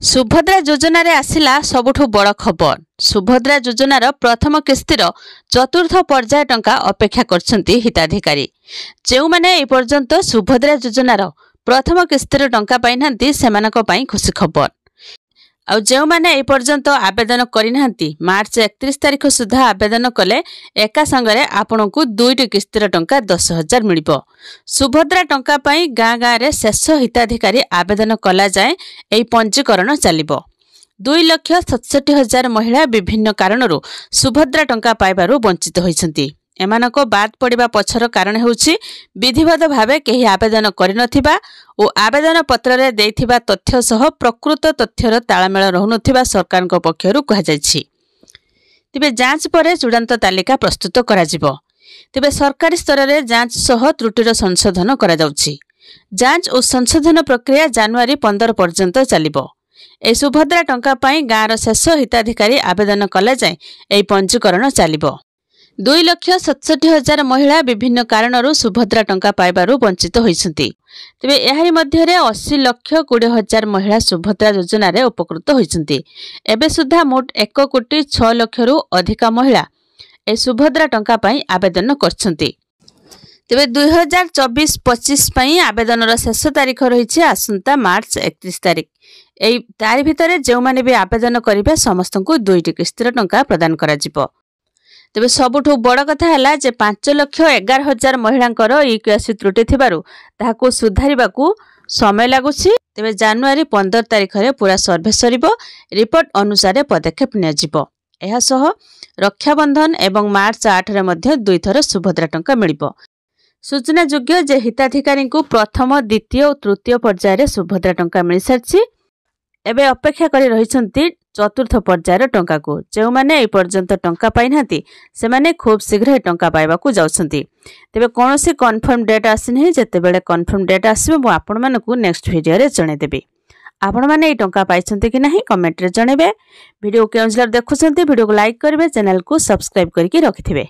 सुभद्रा योजन आसिला सबुठु बड़ खबर। सुभद्रा योजनार प्रथम किस्तिर चतुर्थ पर्याय टंका अपेक्षा करछंती हिताधिकारी। जो माने ए पर्यंत सुभद्रा योजनार प्रथम किस्तिर टंका पाई नांती सेमानक पई खुशी खबर। आ जो माने ए पर्यंत आवेदन करि नांती मार्च 31 तारिख सुधा आवेदन कले एका संगरे आपनकु दुईटी किस्तिर टंका 10,000 मिलिबो। सुभद्रा टंका पई गाँ गाँ रे शेष हिताधिकारी आवेदन कला जाए एई पंजीकरण चलिबो। 2,67,000 महिला विभिन्न कारणरू सुभद्रा टंका पाइबारु वंचित होइछंती। एमानको बाद पड़िबा पछर कारण हेउछि विधिवत भावे केही आवेदन करिनथिबा ओ आवेदन पत्र रे देइथिबा तथ्य सह प्रकृत तथ्यर ताळमेळ रहउनथिबा सरकारक पक्षरु कहा जायछि। तिबे जांच परे चूड़ांत तालिका प्रस्तुत करा जिवो। तिबे सरकारी स्तर रे जांच सह त्रुटिर संशोधन करा जाउछि। जांच और संशोधन प्रक्रिया जनवरी 15 पर्यंत चलिबो। ए सुभद्रा टंका पई गाँर शेष हिताधिकारी आवेदन कला जाए एई पंजीकरण चलिबो। 2,67,000 महिला विभिन्न कारणरू सुभद्रा टंका पाइबारु वंचित होइछंती। तबे एहारी मध्यरे 80,20,000 महिला सुभद्रा योजना रे उपकृत होइछंती। एबे सुधा मोट 1,06,00,000 रु अधिक महिला ए सुभद्रा टंका पई आवेदन करछंती। तबे 2024-25 पई आवेदनर शेष तारीख रहिछि आसंता मार्च 31 तारिख। एई तारि भितरे जे माने भी आवेदन करिवे समस्तंकु दुईटी किस्तिर टंका प्रदान करा जिवो। तेबे सबुठु बड़ कथा हैला जे 5,11,000 महिलांकर ईक्यूआईसी त्रुटि थिबारु ताहाकु सुधारिबाकु समय लागुछि। तेबे जनवरी 15 तारिख रे पूरा सर्वे सरिबो। रिपोर्ट अनुसार पदक्षेप निया जिवो। एहा सह रक्षाबंधन एवं मार्च 8 रे मध्ये दुई थर सुभद्रा टंका मिलिबो। सूचना योग्य जे हिताधिकारी को प्रथम द्वितीय और तृतीय पर्याय रे सुभद्रा टंका मिल सारछि। एबे अपेक्षा करी रहिछंती चतुर्थ पर्यायर टंका को। जो माने ए पर्यंत टंका पाई नांती से माने खूब शीघ्र टंका पाइबा को जाउछंती। तेबे कोनोसी कन्फर्म डेट आसी नहीं। जते बेले कन्फर्म डेट आसीबो मु आपण मानकु नेक्स्ट वीडियो रे जणे देबी। आपण माने ए टंका पाइछंती कि नाही कमेंट रे जणेबे। वीडियो केउजलर देखुछंती वीडियो को लाइक करबे, चैनल को सब्सक्राइब करके रखिथिबे।